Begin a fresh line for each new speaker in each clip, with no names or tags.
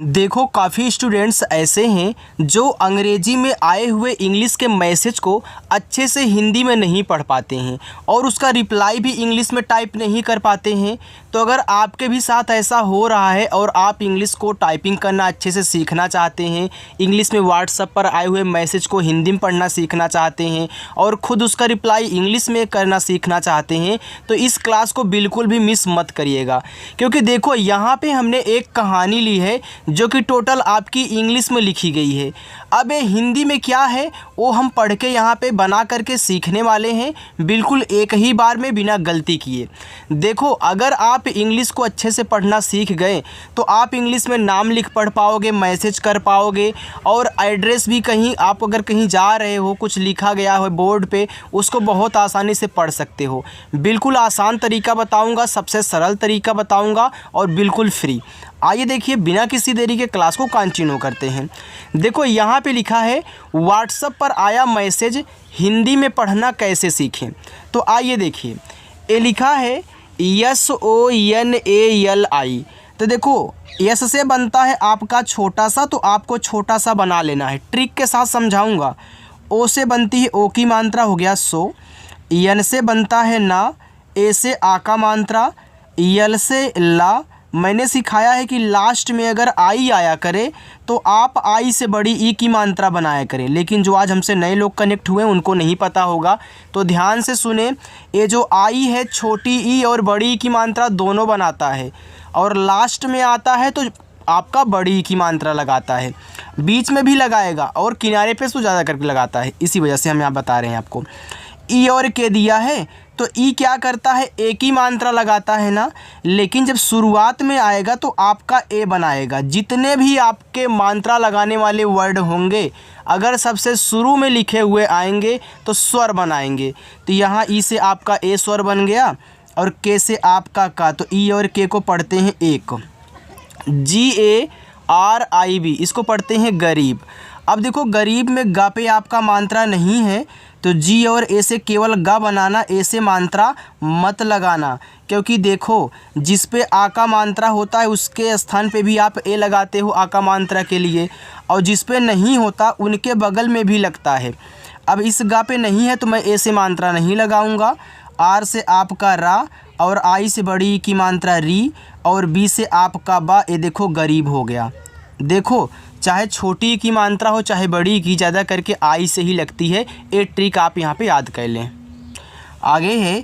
देखो काफ़ी स्टूडेंट्स ऐसे हैं जो अंग्रेजी में आए हुए इंग्लिश के मैसेज को अच्छे से हिंदी में नहीं पढ़ पाते हैं और उसका रिप्लाई भी इंग्लिश में टाइप नहीं कर पाते हैं। तो अगर आपके भी साथ ऐसा हो रहा है और आप इंग्लिश को टाइपिंग करना अच्छे से सीखना चाहते हैं, इंग्लिश में व्हाट्सएप पर आए हुए मैसेज को हिंदी में पढ़ना सीखना चाहते हैं और ख़ुद उसका रिप्लाई इंग्लिश में करना सीखना चाहते हैं, तो इस क्लास को बिल्कुल भी मिस मत करिएगा। क्योंकि देखो यहाँ पे हमने एक कहानी ली है जो कि टोटल आपकी इंग्लिश में लिखी गई है। अब ये हिंदी में क्या है वो हम पढ़ के यहाँ पे बना करके सीखने वाले हैं, बिल्कुल एक ही बार में बिना गलती किए। देखो अगर आप इंग्लिश को अच्छे से पढ़ना सीख गए तो आप इंग्लिश में नाम लिख पढ़ पाओगे, मैसेज कर पाओगे और एड्रेस भी कहीं आप अगर कहीं जा रहे हो, कुछ लिखा गया हो बोर्ड पे, उसको बहुत आसानी से पढ़ सकते हो। बिल्कुल आसान तरीका बताऊँगा, सबसे सरल तरीका बताऊँगा और बिल्कुल फ्री। आइए देखिए बिना किसी देरी के क्लास को कंटिन्यू करते हैं। देखो यहाँ पे लिखा है व्हाट्सएप पर आया मैसेज हिंदी में पढ़ना कैसे सीखें। तो आइए देखिए ये लिखा है SONALI। तो देखो यस से बनता है आपका छोटा सा, तो आपको छोटा सा बना लेना है। ट्रिक के साथ समझाऊंगा। ओ से बनती है ओ की मात्रा, हो गया सो। एन से बनता है ना, ए से आ का मात्रा, यल से ला। मैंने सिखाया है कि लास्ट में अगर आई आया करे तो आप आई से बड़ी ई की मात्रा बनाया करें, लेकिन जो आज हमसे नए लोग कनेक्ट हुए हैं उनको नहीं पता होगा, तो ध्यान से सुने। ये जो आई है छोटी ई और बड़ी ई की मात्रा दोनों बनाता है और लास्ट में आता है तो आपका बड़ी ई की मात्रा लगाता है, बीच में भी लगाएगा और किनारे पे तो ज़्यादा करके लगाता है। इसी वजह से हम यहाँ बता रहे हैं आपको। ई और के दिया है तो ई क्या करता है, एक ही मात्रा लगाता है ना, लेकिन जब शुरुआत में आएगा तो आपका ए बनाएगा। जितने भी आपके मात्रा लगाने वाले वर्ड होंगे अगर सबसे शुरू में लिखे हुए आएंगे तो स्वर बनाएंगे। तो यहाँ ई से आपका ए स्वर बन गया और के से आपका का, तो ई और के को पढ़ते हैं एक। GARIB इसको पढ़ते हैं गरीब। अब देखो गरीब में गा पे आपका मात्रा नहीं है तो जी और ए से केवल गा बनाना, ए से मात्रा मत लगाना, क्योंकि देखो जिस पे आ का मात्रा होता है उसके स्थान पे भी आप ए लगाते हो आ का मात्रा के लिए, और जिस पे नहीं होता उनके बगल में भी लगता है। अब इस गा पे नहीं है तो मैं ए से मात्रा नहीं लगाऊंगा। आर से आपका रा और आई से बड़ी की मात्रा री और बी से आपका बा। ये देखो गरीब हो गया। देखो चाहे छोटी की मात्रा हो चाहे बड़ी की, ज़्यादा करके आई से ही लगती है। ये ट्रिक आप यहाँ पे याद कर लें। आगे है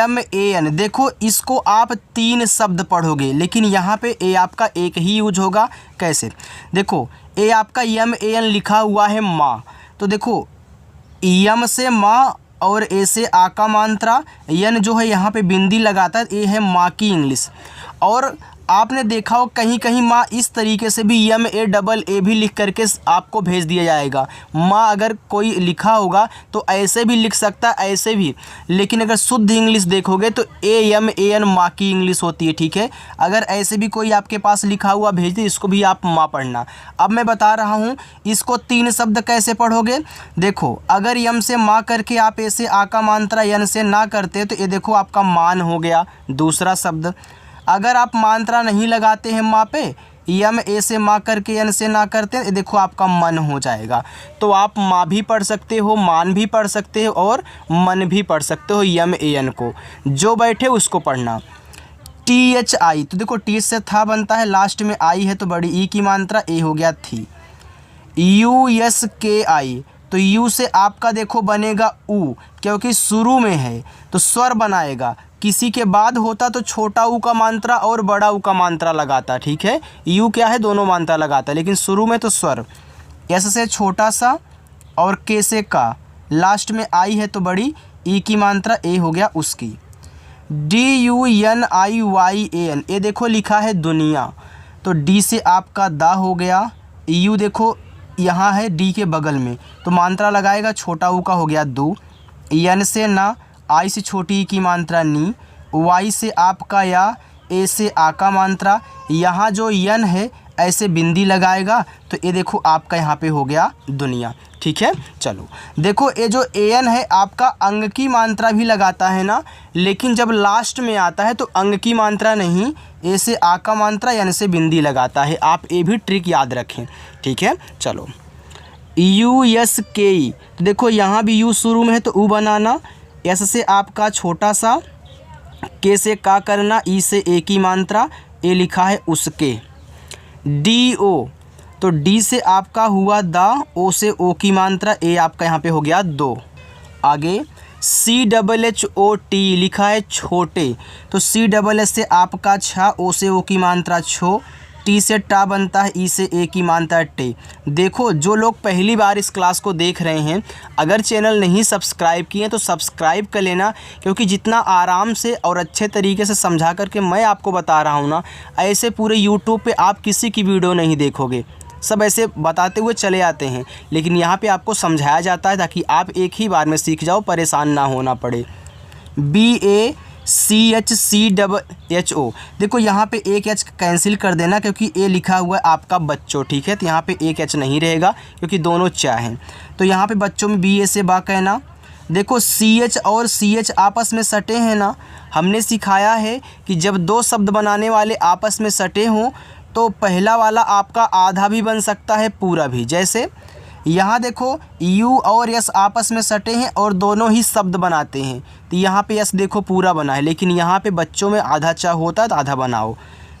MAN। देखो इसको आप 3 शब्द पढ़ोगे लेकिन यहाँ पे ए आपका एक ही यूज होगा। कैसे, देखो ए आपका MAN लिखा हुआ है माँ, तो देखो यम से माँ और ए से आ का मात्रा, यन जो है यहाँ पे बिंदी लगाता है, ये है माँ की इंग्लिश। और आपने देखा हो कहीं कहीं माँ इस तरीके से भी MAAA भी लिख करके आपको भेज दिया जाएगा। माँ अगर कोई लिखा होगा तो ऐसे भी लिख सकता है, ऐसे भी, लेकिन अगर शुद्ध इंग्लिश देखोगे तो AMAN माँ की इंग्लिश होती है। ठीक है, अगर ऐसे भी कोई आपके पास लिखा हुआ भेज दे इसको भी आप माँ पढ़ना। अब मैं बता रहा हूँ इसको 3 शब्द कैसे पढ़ोगे। देखो अगर यम से माँ करके आप ऐसे आ का मात्रा यन से ना करते तो ये देखो आपका मान हो गया दूसरा शब्द। अगर आप मात्रा नहीं लगाते हैं माँ पे, यम ए से माँ करके यन से ना करते हैं, देखो आपका मन हो जाएगा। तो आप माँ भी पढ़ सकते हो, मान भी पढ़ सकते हो और मन भी पढ़ सकते हो। MAN को जो बैठे उसको पढ़ना। THI, तो देखो टी से था बनता है, लास्ट में आई है तो बड़ी ई की मात्रा, ए हो गया थी। USKI, तो यू से आपका देखो बनेगा ऊ, क्योंकि शुरू में है तो स्वर बनाएगा। किसी के बाद होता तो छोटा ऊ का मात्रा और बड़ा ऊ का मात्रा लगाता। ठीक है, यू क्या है दोनों मात्रा लगाता, लेकिन शुरू में तो स्वर। एस से छोटा सा और के से का, लास्ट में आई है तो बड़ी ई की मात्रा, ए हो गया उसकी। DUNIYAN, ये देखो लिखा है दुनिया, तो डी से आपका दा हो गया। यू देखो यहाँ है डी के बगल में तो मात्रा लगाएगा, छोटा ऊ का हो गया दो। यन से ना, आई से छोटी की मात्रा नी, वाई से आपका या, ए से आ का मात्रा, यहाँ जो यन है ऐसे बिंदी लगाएगा तो ये देखो आपका यहाँ पे हो गया दुनिया। ठीक है। चलो देखो ये जो एन है आपका अंग की मात्रा भी लगाता है ना, लेकिन जब लास्ट में आता है तो अंग की मात्रा नहीं, ए से आ का मात्रा एन से बिंदी लगाता है। आप ये भी ट्रिक याद रखें, ठीक है। चलो यू यस के ई, तो देखो यहाँ भी यू शुरू में है तो ऊ बनाना, एस से आपका छोटा सा, के से का करना, ई से ए की मात्रा, ए लिखा है उसके। डी ओ, तो डी से आपका हुआ दा, ओ से ओ की मात्रा, ए आपका यहाँ पे हो गया दो। आगे C double H O T लिखा है छोटे, तो सी डबल एच से आपका छा, ओ से ओ की मात्रा छो, टी से टा बनता है, ई से ए की मात्रा टे। देखो जो लोग पहली बार इस क्लास को देख रहे हैं, अगर चैनल नहीं सब्सक्राइब किए तो सब्सक्राइब कर लेना, क्योंकि जितना आराम से और अच्छे तरीके से समझा करके मैं आपको बता रहा हूँ ना, ऐसे पूरे यूट्यूब पे आप किसी की वीडियो नहीं देखोगे। सब ऐसे बताते हुए चले आते हैं, लेकिन यहाँ पे आपको समझाया जाता है ताकि आप एक ही बार में सीख जाओ, परेशान ना होना पड़े। BACHCHO, देखो यहाँ पे एक एच कैंसिल कर देना, क्योंकि ए लिखा हुआ है आपका बच्चों, ठीक है। तो यहाँ पे एक एच नहीं रहेगा क्योंकि दोनों चा हैं, तो यहाँ पे बच्चों में BA से बा कहना। देखो CH और CH आपस में सटे हैं ना, हमने सिखाया है कि जब दो शब्द बनाने वाले आपस में सटे हों तो पहला वाला आपका आधा भी बन सकता है, पूरा भी। जैसे यहाँ देखो यू और यस आपस में सटे हैं और दोनों ही शब्द बनाते हैं, तो यहाँ पे यस देखो पूरा बना है, लेकिन यहाँ पे बच्चों में आधा चा होता है तो आधा बनाओ,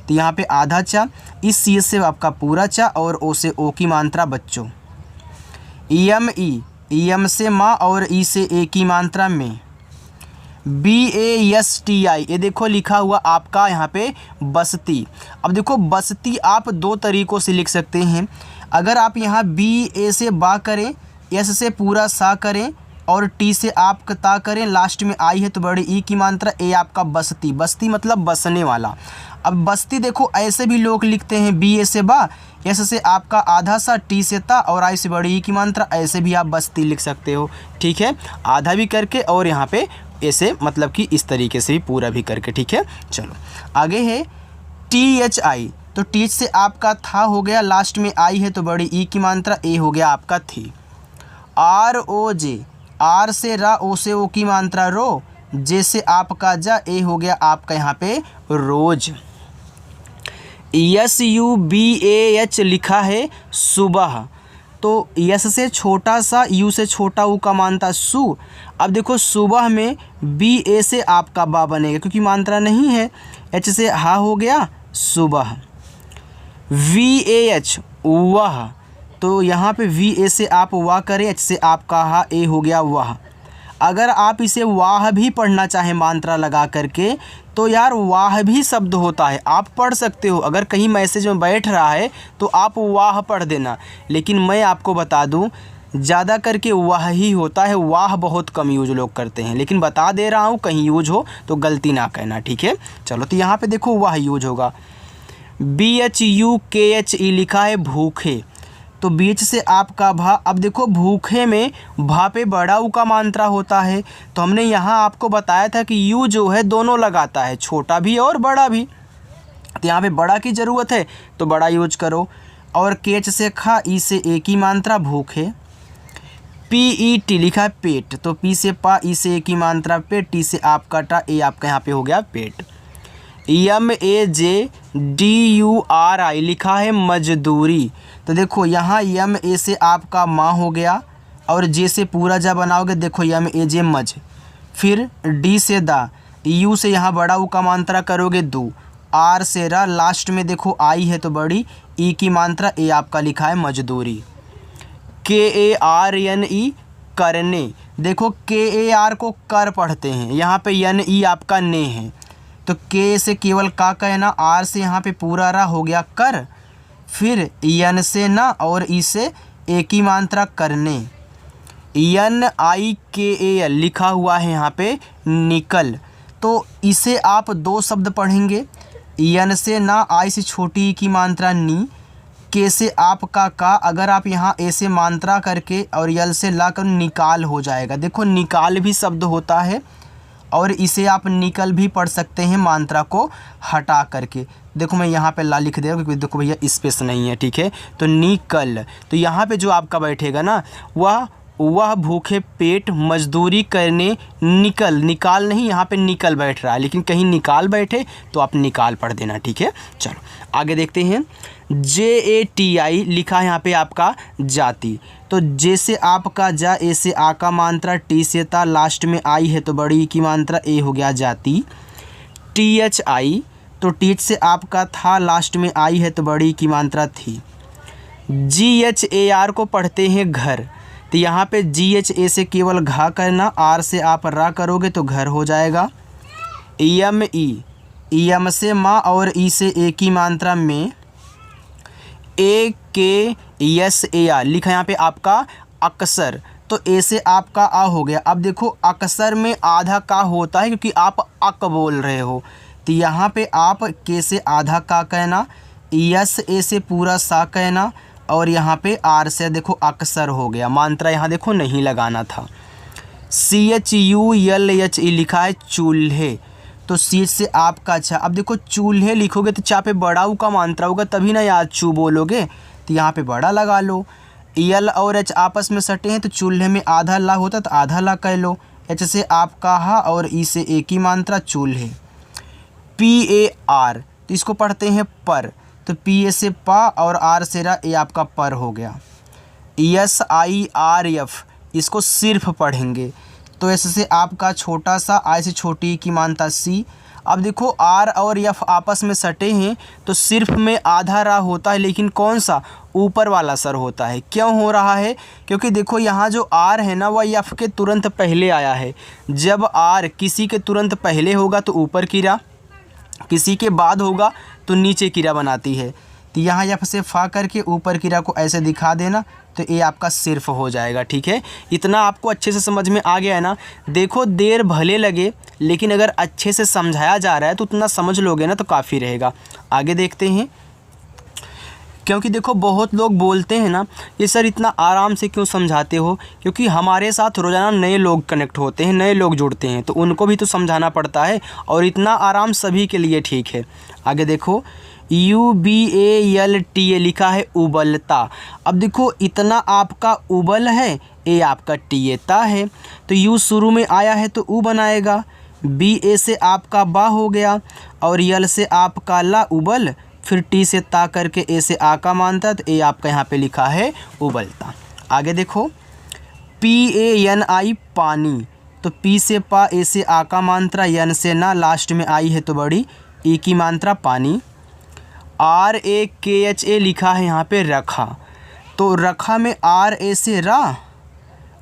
तो यहाँ पे आधा चा, इस सी से आपका पूरा चा और ओ से ओ की मात्रा बच्चों। यम से माँ और ई से ए की मात्रा में। BASTI, ये देखो लिखा हुआ आपका यहाँ पे बस्ती। अब देखो बस्ती आप दो तरीक़ों से लिख सकते हैं। अगर आप यहाँ BA से बा करें, एस से पूरा सा करें और टी से आप ता करें, लास्ट में आई है तो बड़ी ई की मात्रा, ए आपका बस्ती। बस्ती मतलब बसने वाला। अब बस्ती देखो ऐसे भी लोग लिखते हैं, BA से बा, एस से आपका आधा सा, टी से ता और आई से बड़ी ई की मात्रा, ऐसे भी आप बस्ती लिख सकते हो, ठीक है। आधा भी करके और यहाँ पे ऐसे मतलब कि इस तरीके से भी पूरा भी करके, ठीक है। चलो आगे है THI, तो टीच से आपका था हो गया, लास्ट में आई है तो बड़ी ई की मात्रा, ए हो गया आपका थी। ROJ, आर से रा, ओ से ओ की मात्रा रो, जे से आपका जा, ए हो गया आपका यहाँ पे रोज। SUBAH लिखा है सुबह, तो यस से छोटा सा, यू से छोटा ऊ का मात्रा सु। अब देखो सुबह में BA से आपका बा बनेगा क्योंकि मात्रा नहीं है, एच से हा हो गया सुबह। VAH वह, तो यहाँ पे VA से आप वाह करें, एच से आपका हा, ए हो गया वाह। अगर आप इसे वाह भी पढ़ना चाहें मात्रा लगा करके तो यार वाह भी शब्द होता है, आप पढ़ सकते हो। अगर कहीं मैसेज में बैठ रहा है तो आप वाह पढ़ देना, लेकिन मैं आपको बता दूं ज़्यादा करके वाह ही होता है, वाह बहुत कम यूज लोग करते हैं, लेकिन बता दे रहा हूं कहीं यूज हो तो गलती ना कहना, ठीक है। चलो तो यहाँ पे देखो वाह यूज होगा। BHUKHE लिखा है भूखे, तो बीच से आपका भा। अब देखो भूखे में भा पे बड़ा ऊ का मात्रा होता है, तो हमने यहाँ आपको बताया था कि यू जो है दोनों लगाता है, छोटा भी और बड़ा भी। तो यहाँ पे बड़ा की ज़रूरत है तो बड़ा यूज करो। और केच से खा, ई से ए की मात्रा भूखे। PET लिखा है पेट, तो पी से पा, ई से ए की मात्रा पेट, टी से आपका टा, ए आपका यहाँ पे हो गया पेट। MAJDURI लिखा है मजदूरी, तो देखो यहाँ MA से आपका माँ हो गया और जे से पूरा जा बनाओगे, देखो MAJ मज। फिर D से दा, U से यहाँ बड़ा ऊ का मात्रा करोगे दू, R से रा, लास्ट में देखो आई है तो बड़ी ई की मात्रा, ए आपका लिखा है मजदूरी। KARNE करने, देखो KAR को कर पढ़ते हैं, यहाँ पे NE आपका ने है, तो के से केवल का कहना, आर से यहाँ पे पूरा रा हो गया कर, फिर यन से ना और ई से ए की मात्रा करने। NIKAL लिखा हुआ है यहाँ पे निकल, तो इसे आप दो शब्द पढ़ेंगे, यन से ना, आई से छोटी ई की मात्रा नी, के से आपका का, अगर आप यहाँ ए से मात्रा करके और यल से ला कर निकाल हो जाएगा। देखो निकाल भी शब्द होता है और इसे आप निकल भी पढ़ सकते हैं मात्रा को हटा करके। देखो मैं यहाँ पे ला लिख दे रहा हूँ क्योंकि देखो भैया स्पेस नहीं है, ठीक है। तो निकल, तो यहाँ पे जो आपका बैठेगा ना वह भूखे पेट मजदूरी करने निकल, निकाल नहीं, यहाँ पे निकल बैठ रहा है, लेकिन कहीं निकाल बैठे तो आप निकाल पढ़ देना, ठीक है। चलो आगे देखते हैं। JATI लिखा है यहाँ पे आपका जाति। तो जे से आपका जा, ए से आ का मात्रा, टी से ता, लास्ट में आई है तो बड़ी की मात्रा ए हो गया जाति। THI, तो TH से आपका था, लास्ट में आई है तो बड़ी की मात्रा थी। GHAR को पढ़ते हैं घर। तो यहाँ पे GHA से केवल घा करना, आर से आप रा करोगे तो घर हो जाएगा। EM से माँ और ई से ए की मात्रा में, AKSAR लिखा यहाँ पे आपका अक्सर। तो ए से आपका आ हो गया। अब देखो अक्सर में आधा का होता है क्योंकि आप अक बोल रहे हो, तो यहाँ पे आप के से आधा का कहना, यस ए से पूरा सा कहना, और यहाँ पे आर से देखो अक्सर हो गया। मात्रा यहाँ देखो नहीं लगाना था। CHULHE लिखा है चूल्हे। तो सी से आपका अच्छा। अब देखो चूल्हे लिखोगे तो चा पे बड़ा ऊ का मात्रा होगा, तभी ना याद चू बोलोगे, तो यहाँ पे बड़ा लगा लो। यल और एच आपस में सटे हैं तो चूल्हे में आधा ला होता तो आधा ला कह लो। एच से आपका हा और ई से एक ही मात्रा चूल्हे। PAR, तो इसको पढ़ते हैं पर। तो PA से पा और आर से रा, ए आपका पर हो गया। SIRF इसको सिर्फ पढ़ेंगे। तो एस से आपका छोटा सा, आई से छोटी की मात्रा सी। अब देखो आर और एफ आपस में सटे हैं तो सिर्फ में आधा रा होता है, लेकिन कौन सा, ऊपर वाला सर होता है। क्यों हो रहा है, क्योंकि देखो यहाँ जो आर है ना वह एफ के तुरंत पहले आया है। जब आर किसी के तुरंत पहले होगा तो ऊपर की रा, किसी के बाद होगा तो नीचे की रा बनाती है। तो यहाँ एफ से फा करके ऊपर की रा को ऐसे दिखा देना, तो ये आपका सिर्फ हो जाएगा, ठीक है। इतना आपको अच्छे से समझ में आ गया है ना। देखो देर भले लगे, लेकिन अगर अच्छे से समझाया जा रहा है तो उतना समझ लोगे ना तो काफ़ी रहेगा। आगे देखते हैं। क्योंकि देखो बहुत लोग बोलते हैं ना ये सर इतना आराम से क्यों समझाते हो, क्योंकि हमारे साथ रोज़ाना नए लोग कनेक्ट होते हैं, नए लोग जुड़ते हैं, तो उनको भी तो समझाना पड़ता है, और इतना आराम सभी के लिए ठीक है। आगे देखो UBALTA लिखा है उबलता। अब देखो इतना आपका उबल है, ए आपका टीएता है, तो यू शुरू में आया है तो ऊ बनाएगा। BA से आपका बा हो गया, और यल से आपका ला उबल, फिर टी से ता करके ए से आ का मानता, तो ए आपका यहाँ पे लिखा है उबलता। आगे देखो PANI पानी। तो पी से पा, ए से आ का मात्रा, यन से ना, लास्ट में आई है तो बड़ी ई की मात्रा पानी। RAKHA लिखा है यहाँ पे रखा। तो रखा में RA से रा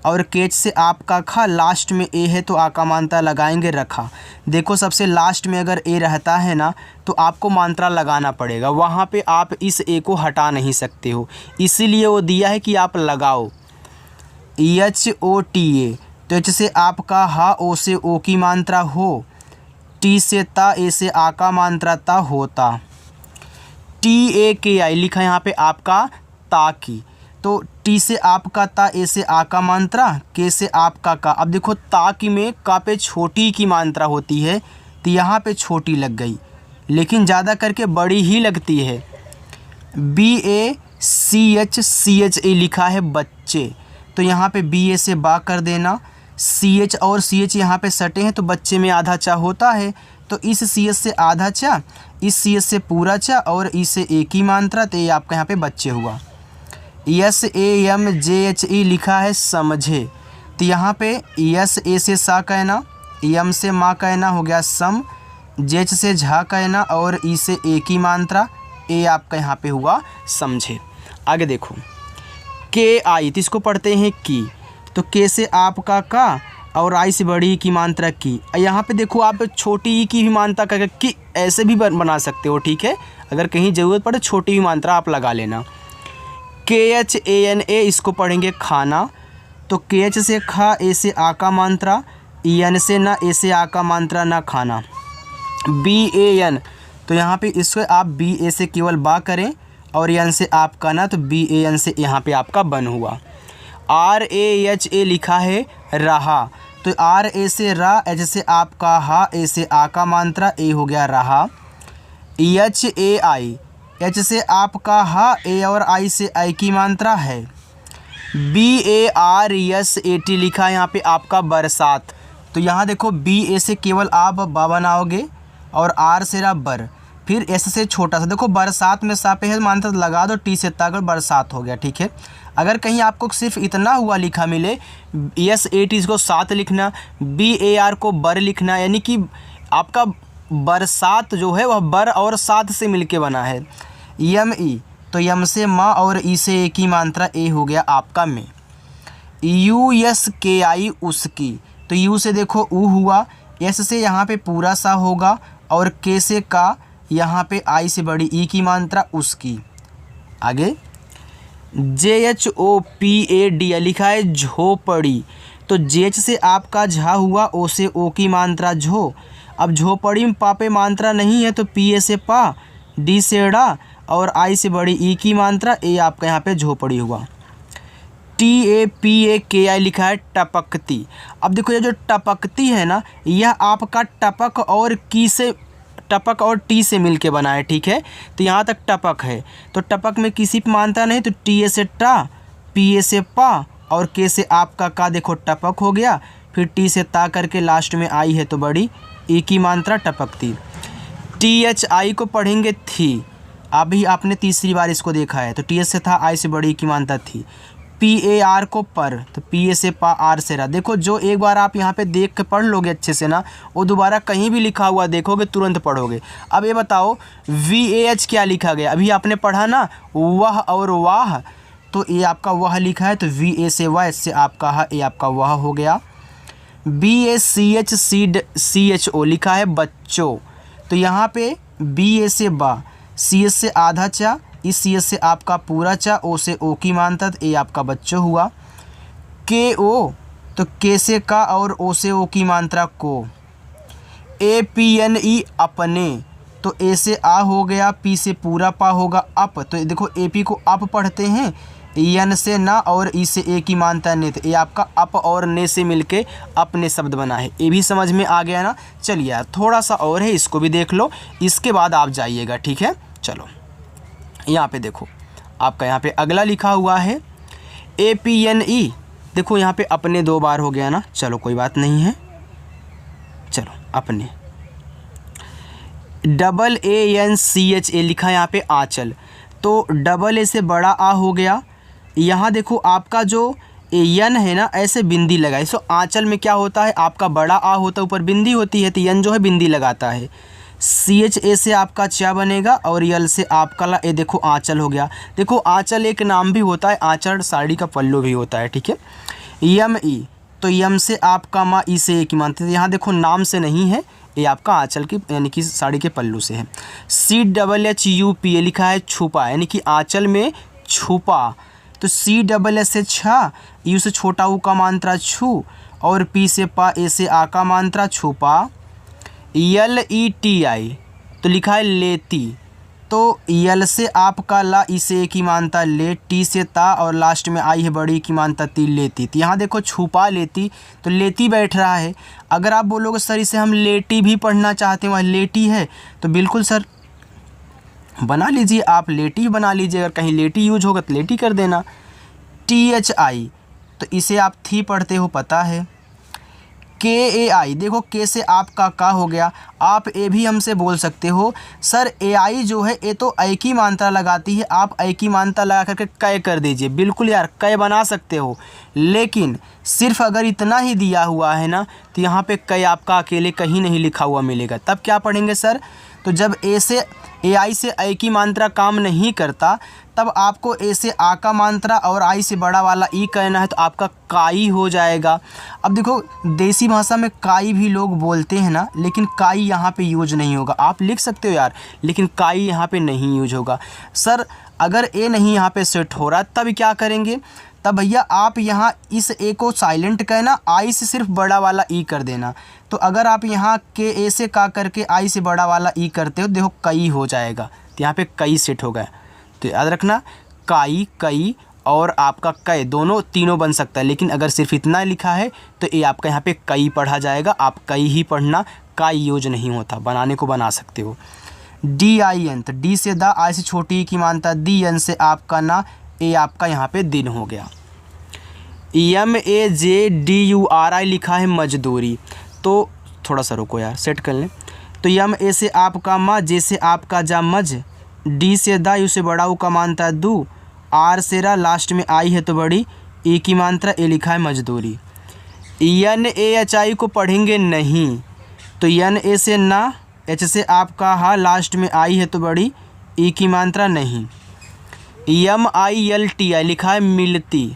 और केच से आपका खा, लास्ट में ए है तो आ का मात्रा लगाएंगे रखा। देखो सबसे लास्ट में अगर ए रहता है ना तो आपको मात्रा लगाना पड़ेगा, वहाँ पे आप इस ए को हटा नहीं सकते हो, इसीलिए वो दिया है कि आप लगाओ। HOTA, तो एच से आपका हा, ओ से ओ की मात्रा हो, टी से ता, ए से आ का मात्रा ता होता। TAKI लिखा यहाँ पे आपका ताकी। तो टी से आपका ता, ए से आ का मात्रा, के से आपका का। अब देखो ताकी में का पे छोटी की मात्रा होती है, तो यहाँ पे छोटी लग गई, लेकिन ज़्यादा करके बड़ी ही लगती है। BACHCHA लिखा है बच्चे। तो यहाँ पे BA से बा कर देना, CH और CH यहाँ पे सटे हैं तो बच्चे में आधा चा होता है, तो इस CH से आधा चा, इस CH से पूरा चा, और इससे एक ही मात्रा, तो ये आपका यहाँ पे बच्चे हुआ। SAMJHE लिखा है समझे। तो यहाँ पे SA से सा कहना, एम से माँ कहना हो गया सम, जेच से झा कहना, और ई से एक ही मात्रा, ए आपका यहाँ पे हुआ समझे। आगे देखो KI, तो इसको पढ़ते हैं की। तो के से आपका का और आई से बड़ी की मात्रा की। यहाँ पे देखो आप छोटी ई की भी मात्रा करके की ऐसे भी बना सकते हो, ठीक है। अगर कहीं ज़रूरत पड़े छोटी भी मात्रा आप लगा लेना। KHANA इसको पढ़ेंगे खाना। तो KH से खा, ए से आ का मात्रा, EN से ना, ए से आ का मात्रा ना, खाना। BAN, तो यहाँ पे इसको आप BA से केवल बा करें, और एन से आपका ना, तो BAN से यहाँ पे आपका बन हुआ। RAHA लिखा है रहा। तो आर ए से रा, एच से आपका हा, ए से आ का मात्रा, ए हो गया रहा। एच ए आई, एच से आपका हा, ए और आई से आई की मात्रा है। B A R S A T लिखा है यहाँ पे आपका बरसात। तो यहाँ देखो बी ए से केवल आप बा बनाओगे और आर से रबर, फिर एस से छोटा सा, देखो बरसात में सा पे है मात्रा लगा दो, टी से ताकर बरसात हो गया। ठीक है, अगर कहीं आपको सिर्फ इतना हुआ लिखा मिले, एस ए टी को साथ लिखना, बी ए आर को बर लिखना, यानी कि आपका बरसात जो है वह बर और सात से मिलके बना है। यम ई, तो यम से माँ और ई से ए की मात्रा, ए हो गया आपका में। यू एस के आई उसकी, तो यू से देखो ऊ हुआ, एस से यहाँ पे पूरा सा होगा और के से का, यहाँ पे आई से बड़ी ई की मात्रा उसकी। आगे J H O P A D लिखा है झोपड़ी। तो जे एच से आपका झा हुआ, ओ से ओ की मात्रा झो। अब झोपड़ी में पा पे मात्रा नहीं है तो पी ए से पा, डी से डा और आई से बड़ी ई की मात्रा, ए आपका यहाँ पे झोपड़ी हुआ। टी ए पी ए के आई लिखा है टपकती। अब देखो ये जो टपकती है ना, यह आपका टपक और की से, टपक और टी से मिलके बना है। ठीक है, तो यहाँ तक टपक है, तो टपक में किसी पे मानता नहीं, तो टी ए से टा, पी ए से पा और के से आपका का, देखो टपक हो गया, फिर टी से ता करके लास्ट में आई है तो बड़ी ई की मात्रा टपकती। टी एच आई को पढ़ेंगे थी, अभी आपने तीसरी बार इसको देखा है, तो टी एच से था, आई से बड़ी ई की मात्रा थी। पी ए आर को पर, तो पी ए से पा, आर से रा। देखो जो एक बार आप यहाँ पे देख के पढ़ लोगे अच्छे से ना, वो दोबारा कहीं भी लिखा हुआ देखोगे तुरंत पढ़ोगे। अब ये बताओ वी ए एच क्या लिखा गया, अभी आपने पढ़ा ना वह और वाह, तो ये आपका वह लिखा है, तो वी ए से वाह, एच से आपका हा, ए आपका वह हो गया। B A C H C H O लिखा है बच्चों। तो यहाँ पे बी ए से बा, सी एच से आधा चा, इस सी एच से आपका पूरा चा, ओ से ओ की मात्रा, ए आपका बच्चों हुआ। के ओ, तो के से का और ओ से ओ की मात्रा को। ए पी एन ई अपने, तो ए से आ हो गया, पी से पूरा पा होगा अप, तो देखो ए पी को अप पढ़ते हैं, एन से ना और ई से ए की मात्रा ने, तो ये आपका अप और ने से मिलके अपने शब्द बना है। ये भी समझ में आ गया ना। चलिए यार थोड़ा सा और है, इसको भी देख लो, इसके बाद आप जाइएगा। ठीक है, चलो यहाँ पे देखो आपका यहाँ पे अगला लिखा हुआ है ए पी एन ई। देखो यहाँ पे अपने दो बार हो गया ना, चलो कोई बात नहीं है, चलो अपने। Double A N C H A लिखा है यहाँ पे आंचल, तो डबल ए से बड़ा आ हो गया। यहाँ देखो आपका जो यन है ना, ऐसे बिंदी लगाई, सो आंचल में क्या होता है, आपका बड़ा आ होता है, ऊपर बिंदी होती है, तो यन जो है बिंदी लगाता है। सी एच ए से आपका चा बनेगा और यल से आपका ला, ए देखो आंचल हो गया। देखो आंचल एक नाम भी होता है, आंचल साड़ी का पल्लू भी होता है। ठीक है, यम ई, तो यम से आपका माँ, ई से ए की मानते हैं, यहाँ देखो नाम से नहीं है, ये आपका आंचल की यानी कि साड़ी के पल्लू से है। C double H U P A लिखा है छुपा, यानी कि आंचल में छुपा। तो सी डबल एस से छा, यू से छोटा ऊ का मात्रा छू और पी से पा, ए से आ का मात्रा छुपा। यल ई टी आई, तो लिखा है लेती, तो यल से आपका ला, ई से ए की मात्रा ले, टी से ता और लास्ट में आई है बड़ी की मात्रा ती, लेती। तो यहाँ देखो छुपा लेती, तो लेती बैठ रहा है। अगर आप बोलोगे सर इसे हम लेटी भी पढ़ना चाहते हैं, वह लेटी है, तो बिल्कुल सर बना लीजिए, आप लेटी बना लीजिए, अगर कहीं लेटी यूज होगा तो लेटी कर देना। टी एच आई, तो इसे आप थी पढ़ते हो पता है। के ए आई, देखो के से आपका का हो गया। आप ए भी हमसे बोल सकते हो सर ए आई जो है ए तो ऐ की मात्रा लगाती है, आप ऐ की मात्रा लगा करके कै कर दीजिए। बिल्कुल यार कै बना सकते हो, लेकिन सिर्फ अगर इतना ही दिया हुआ है ना, तो यहाँ पे कै आपका अकेले कहीं नहीं लिखा हुआ मिलेगा। तब क्या पढ़ेंगे सर, तो जब ए से ए आई से ऐ की मात्रा काम नहीं करता, तब आपको ए से आ का मात्रा और आई से बड़ा वाला ई कहना है, तो आपका काई हो जाएगा। अब देखो देसी भाषा में काई भी लोग बोलते हैं ना, लेकिन काई यहाँ पे यूज नहीं होगा। आप लिख सकते हो यार, लेकिन काई यहाँ पे नहीं यूज होगा। सर अगर ए नहीं यहाँ पे सेट हो रहा तब क्या करेंगे, तब भैया आप यहाँ इस ए को साइलेंट कहना, आई से सिर्फ बड़ा वाला ई कर देना। तो अगर आप यहाँ के ए से का करके आई से बड़ा वाला ई करते हो, देखो कई हो जाएगा, तो यहाँ पे कई सेट हो गया। तो याद रखना काई, कई और आपका कै, दोनों तीनों बन सकता है, लेकिन अगर सिर्फ इतना लिखा है तो ये आपका यहाँ पे कई पढ़ा जाएगा। आप कई ही पढ़ना, का यूज नहीं होता, बनाने को बना सकते हो। डी आई एन, तो डी से दा, आई से छोटी की मानता, दी एन से आपका ना, ए आपका यहाँ पे दिन हो गया। MAJDURI लिखा है मजदूरी, तो थोड़ा सा रुको यार, सेट कर लें। तो MA से आपका मा, जे से आपका जा मज, डी से दा, यू से बड़ा, ऊ का मानता दू, आर से रा, लास्ट में आई है तो बड़ी, ए की मात्रा, ए लिखा है मजदूरी। NAHI को पढ़ेंगे नहीं, तो NA से ना, H से आपका हा, लास्ट में आई है तो बड़ी, ई की मात्रा नहीं। MILTI लिखा है मिलती,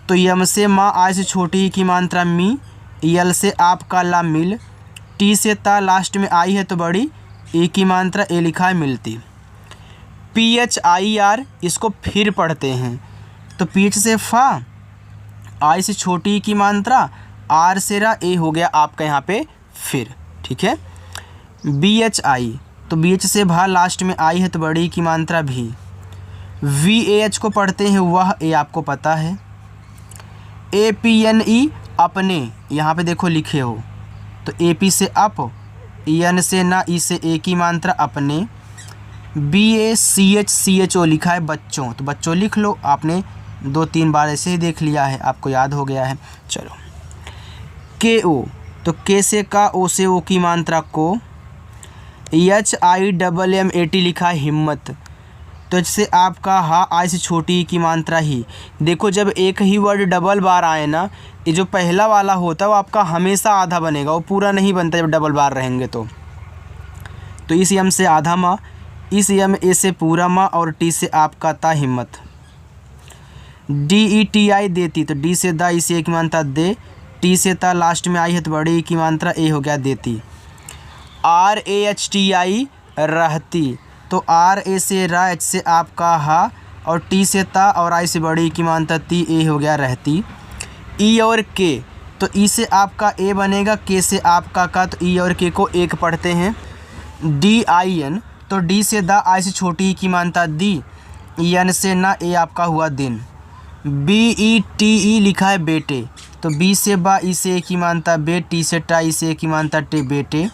तो यम से माँ, आई से छोटी की मात्रा मी, यल से आपका ला मिल, टी से ता, लास्ट में आई है तो बड़ी, ए की मात्रा, ए लिखा है मिलती। PHIR, इसको फिर पढ़ते हैं, तो पीठ से फा, आई से छोटी की मात्रा, आर से रा, ए हो गया आपका यहाँ पे फिर, ठीक है। BHI, तो BH से भा, लास्ट में आई है तो बड़ी की मात्रा भी। VAH को पढ़ते हैं वह, ए आपको पता है। APNE, अपने, यहाँ पे देखो लिखे हो, तो AP से अप, EN से ना, ई से ए की मात्रा, अपने। BACHCHO लिखा है बच्चों, तो बच्चों लिख लो, आपने 2-3 बार ऐसे ही देख लिया है, आपको याद हो गया है। चलो, KO, तो के से का, ओ से ओ की मात्रा को। HIMMAT लिखा है हिम्मत, तो इससे आपका हा, आई से छोटी की मात्रा ही। देखो जब एक ही वर्ड डबल बार आए ना, ये जो पहला वाला होता है वो आपका हमेशा आधा बनेगा, वो पूरा नहीं बनता जब डबल बार रहेंगे तो इस यम से आधा माँ, इस यम ए से पूरा माँ, और टी से आपका ता हिम्मत। DETI देती, तो डी से दा, ई से एक मात्रा दे, टी से ता, लास्ट में आई है तो बड़ी की मात्रा, ए हो गया देती। RAHTI रहती, तो RA से रा, H से आपका हा, और टी से ता, और आई से बड़ी की मात्रा ती, ए हो गया रहती। ई और के, तो ई से आपका ए बनेगा, के से आपका का, तो ई और के को एक पढ़ते हैं। DIN, तो डी से दा, आई से छोटी की मात्रा दी, EN से ना, ए आपका हुआ दिन। BETE लिखा है बेटे, तो बी से बा, ई से ए की मात्रा बे, टी से टा, ई से ए की मात्रा टे, बेटे।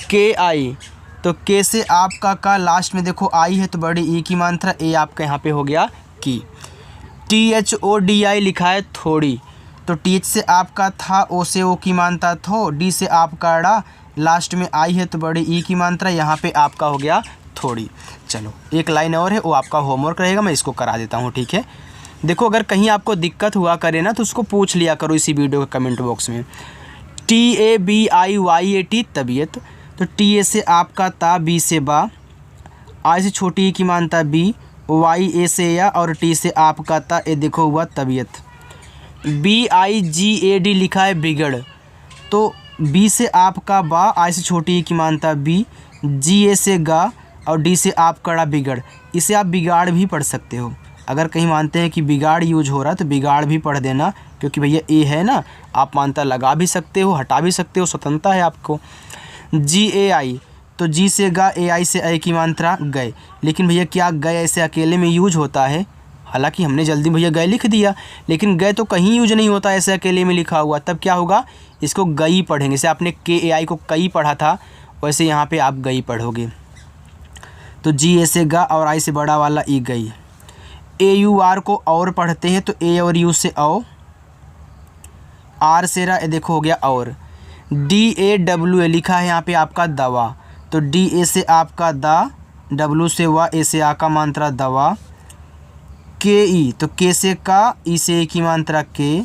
KI, तो के से आपका का, लास्ट में देखो आई है तो बड़ी, ई की मात्रा, ए आपका यहाँ पे हो गया की। THODI लिखा है थोड़ी, तो TH से आपका था, ओ से ओ की मात्रा थो, डी से आपका ड़ा, लास्ट में आई है तो बड़ी, ई की मात्रा, यहाँ पे आपका हो गया थोड़ी। चलो एक लाइन और है, वो आपका होमवर्क रहेगा, मैं इसको करा देता हूँ, ठीक है। देखो अगर कहीं आपको दिक्कत हुआ करे ना, तो उसको पूछ लिया करो इसी वीडियो के कमेंट बॉक्स में। TABIYAT तबीयत, तो टी से आपका ता, बी से बा, आई से छोटी की मानता बी, वाई ए से या, और टी से आपका ता, ए देखो हुआ तबीयत। BIGAD लिखा है बिगड़, तो बी से आपका बा, आई से छोटी की मानता बी, जी ए से गा, और डी से आपका ड़ा बिगड़। इसे आप बिगाड़ भी पढ़ सकते हो, अगर कहीं मानते हैं कि बिगाड़ यूज हो रहा है तो बिगाड़ भी पढ़ देना, क्योंकि भैया ए है ना, आप मानता लगा भी सकते हो, हटा भी सकते हो, स्वतंत्रता है आपको। GAI, तो जी से गा, AI से ए की मात्रा गए, लेकिन भैया क्या गए ऐसे अकेले में यूज होता है? हालांकि हमने जल्दी भैया गए लिख दिया, लेकिन गए तो कहीं यूज नहीं होता ऐसे अकेले में लिखा हुआ, तब क्या होगा, इसको गई पढ़ेंगे। जैसे आपने KAI को कई पढ़ा था, वैसे यहाँ पे आप गई पढ़ोगे। तो GA से गा, और आई से बड़ा वाला ई गई। AUR को और पढ़ते हैं, तो ए और यू से औ, आर से रा, देखो हो गया और। DAWA लिखा है यहाँ पे आपका दवा, तो DA से आपका दा, W से वा, ए से आ का मात्रा दवा। KE, तो के से का, ई से ए की मात्रा के।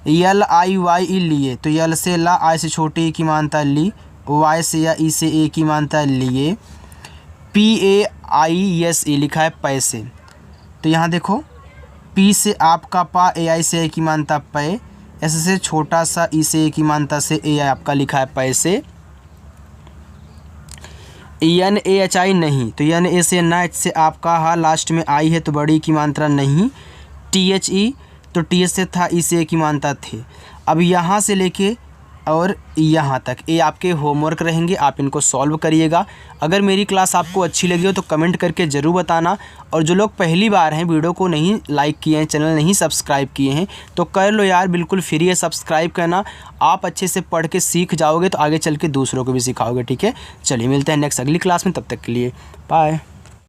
LIYE लिए, तो यल से ला, आई से छोटी की मात्रा ली, वाई से या, ई से ए की मात्रा लिए। PAISE लिखा है पैसे, तो यहाँ देखो P से आपका पा, AI से ए की मात्रा पै, ऐसे से छोटा सा ई से ए की मात्रा से ए आपका लिखा है पैसे। NAHI नहीं, तो NA से ना, H से आपका हा, लास्ट में आई है तो बड़ी की मात्रा नहीं। THE, तो TH से था, ई से ए की मात्रा थे। अब यहाँ से लेके और यहाँ तक, ये आपके होमवर्क रहेंगे, आप इनको सॉल्व करिएगा। अगर मेरी क्लास आपको अच्छी लगी हो तो कमेंट करके ज़रूर बताना। और जो लोग पहली बार हैं, वीडियो को नहीं लाइक किए हैं, चैनल नहीं सब्सक्राइब किए हैं, तो कर लो यार, बिल्कुल फ्री है सब्सक्राइब करना। आप अच्छे से पढ़ के सीख जाओगे तो आगे चल के दूसरों को भी सिखाओगे। ठीक है, चलिए मिलते हैं नेक्स्ट अगली क्लास में, तब तक के लिए बाय।